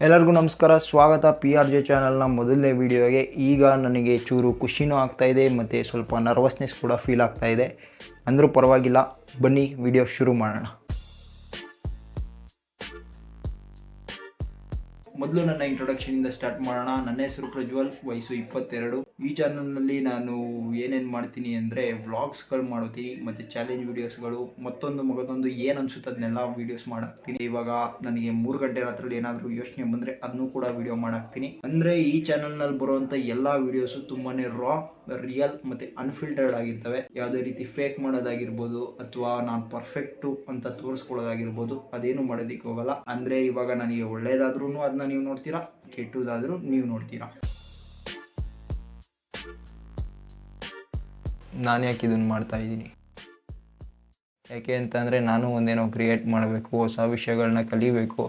ಎಲ್ಲರಿಗೂ ನಮಸ್ಕಾರ, ಸ್ವಾಗತ PRJ ಚಾನಲ್ನ ಮೊದಲನೇ ವಿಡಿಯೋಗೆ. ಈಗ ನನಗೆ ಚೂರು ಖುಷಿನೂ ಆಗ್ತಾಯಿದೆ ಮತ್ತು ಸ್ವಲ್ಪ ನರ್ವಸ್ನೆಸ್ ಕೂಡ ಫೀಲ್ ಆಗ್ತಾಯಿದೆ. ಅಂದರೂ ಪರವಾಗಿಲ್ಲ, ಬನ್ನಿ ವಿಡಿಯೋ ಶುರು ಮಾಡೋಣ. ಮೊದಲು ನನ್ನ ಇಂಟ್ರೊಡಕ್ಷನಿಂದ ಸ್ಟಾರ್ಟ್ ಮಾಡೋಣ. ನನ್ನ ಹೆಸರು ಪ್ರಜ್ವಲ್, ವಯಸ್ಸು 22. ಈ ಚಾನಲ್ನಲ್ಲಿ ನಾನು ಏನೇನು ಮಾಡ್ತೀನಿ ಅಂದರೆ ವ್ಲಾಗ್ಸ್ಗಳು ಮಾಡ್ತೀನಿ ಮತ್ತು ಚಾಲೆಂಜ್ ವೀಡಿಯೋಸ್ಗಳು, ಮಗದೊಂದು ಏನು ಅನಿಸುತ್ತೆ ಅದನ್ನೆಲ್ಲ ವೀಡಿಯೋಸ್ ಮಾಡಾಕ್ತೀನಿ. ಇವಾಗ ನನಗೆ 3 ಗಂಟೆ ರಾತ್ರಿ ಏನಾದರೂ ಯೋಚನೆ ಬಂದರೆ ಅದನ್ನು ಕೂಡ ವೀಡಿಯೋ ಮಾಡಾಕ್ತೀನಿ. ಅಂದರೆ ಈ ಚಾನಲ್ನಲ್ಲಿ ಬರುವಂಥ ಎಲ್ಲ ವೀಡಿಯೋಸು ತುಂಬಾ ರಾ, ರಿಯಲ್ ಮತ್ತು ಅನ್ಫಿಲ್ಟರ್ಡ್ ಆಗಿರ್ತವೆ. ಯಾವುದೇ ರೀತಿ ಫೇಕ್ ಮಾಡೋದಾಗಿರ್ಬೋದು ಅಥವಾ ನಾನು ಪರ್ಫೆಕ್ಟು ಅಂತ ತೋರಿಸ್ಕೊಳ್ಳೋದಾಗಿರ್ಬೋದು, ಅದೇನು ಮಾಡೋದಕ್ಕೆ ಹೋಗಲ್ಲ. ಅಂದರೆ ಇವಾಗ ನನಗೆ ಒಳ್ಳೇದಾದ್ರೂ ಅದನ್ನ ನೀವು ನೋಡ್ತೀರಾ, ಕೆಟ್ಟದಾದರೂ ನೀವು ನೋಡ್ತೀರಾ. ನಾನು ಯಾಕೆ ಇದನ್ನು ಮಾಡ್ತಾ ಇದ್ದೀನಿ, ಯಾಕೆ ಅಂತಂದರೆ ನಾನು ಒಂದೇನೋ ಕ್ರಿಯೇಟ್ ಮಾಡಬೇಕು, ಹೊಸ ವಿಷಯಗಳನ್ನ ಕಲಿಬೇಕು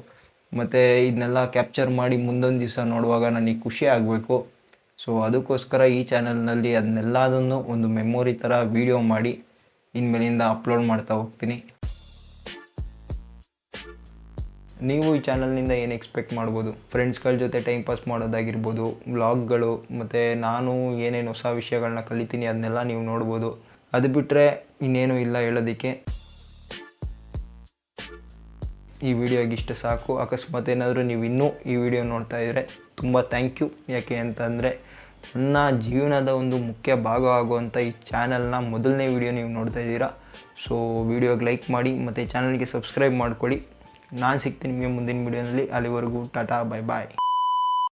ಮತ್ತು ಇದನ್ನೆಲ್ಲ ಕ್ಯಾಪ್ಚರ್ ಮಾಡಿ ಮುಂದೊಂದು ದಿವಸ ನೋಡುವಾಗ ನನಗೆ ಖುಷಿ ಆಗಬೇಕು. ಸೊ ಅದಕ್ಕೋಸ್ಕರ ಈ ಚಾನಲ್ನಲ್ಲಿ ಅದನ್ನೆಲ್ಲದನ್ನು ಒಂದು ಮೆಮೊರಿ ಥರ ವೀಡಿಯೋ ಮಾಡಿ ಇನ್ಮೇಲಿಂದ ಅಪ್ಲೋಡ್ ಮಾಡ್ತಾ ಹೋಗ್ತೀನಿ. ನೀವು ಈ ಚಾನಲ್ನಿಂದ ಏನು ಎಕ್ಸ್ಪೆಕ್ಟ್ ಮಾಡ್ಬೋದು? ಫ್ರೆಂಡ್ಸ್ಗಳ ಜೊತೆ ಟೈಮ್ ಪಾಸ್ ಮಾಡೋದಾಗಿರ್ಬೋದು, ವ್ಲಾಗ್ಗಳು ಮತ್ತು ನಾನು ಏನೇನು ಹೊಸ ವಿಷಯಗಳನ್ನ ಕಲಿತೀನಿ ಅದನ್ನೆಲ್ಲ ನೀವು ನೋಡ್ಬೋದು. ಅದು ಬಿಟ್ಟರೆ ಇನ್ನೇನು ಇಲ್ಲ ಹೇಳೋದಕ್ಕೆ. ಈ ವಿಡಿಯೋಗೆ ಇಷ್ಟು ಸಾಕು. ಅಕಸ್ಮಾತ್ ಏನಾದರೂ ನೀವು ಇನ್ನೂ ಈ ವಿಡಿಯೋ ನೋಡ್ತಾ ಇದ್ದರೆ ತುಂಬ ಥ್ಯಾಂಕ್ ಯು. ಯಾಕೆ ಅಂತಂದರೆ ನನ್ನ ಜೀವನದ ಒಂದು ಮುಖ್ಯ ಭಾಗ ಆಗುವಂಥ ಈ ಚಾನಲ್ನ ಮೊದಲನೇ ವಿಡಿಯೋ ನೀವು ನೋಡ್ತಾ ಇದ್ದೀರಾ. ಸೊ ವಿಡಿಯೋಗೆ ಲೈಕ್ ಮಾಡಿ ಮತ್ತು ಚಾನಲ್ಗೆ ಸಬ್ಸ್ಕ್ರೈಬ್ ಮಾಡ್ಕೊಳ್ಳಿ. ನಾನು ಸಿಗ್ತೀನಿ ನಿಮಗೆ ಮುಂದಿನ ವಿಡಿಯೋನಲ್ಲಿ. ಅಲ್ಲಿವರೆಗೂ ಟಾಟಾ, ಬೈ ಬಾಯ್.